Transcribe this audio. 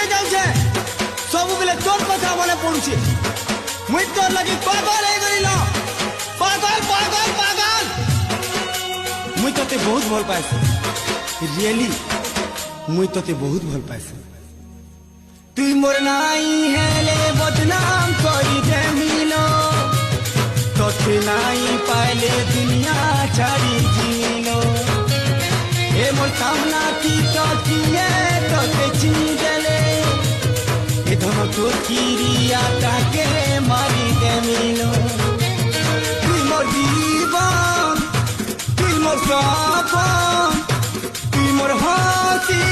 रे जाऊछे सब बेले तोर कथा मने पड़ुछे मुई तोर लगी पागल हे गइलो पागल पागल पागल मुई तते बहुत भल पाइसी रियली मुई तते बहुत भल पाइसी तुई मोर नाई हेले बदनाम करी दे मिलो तोते नाई पाइले दुनिया छाड़ी जिलो ए मोर सामना की तो किए तोते चिनी देले ए धनो तो किरिया ताके मारी दे मिलो तुई मोर जीवन तुई मोर सपन तुई मोर हाथी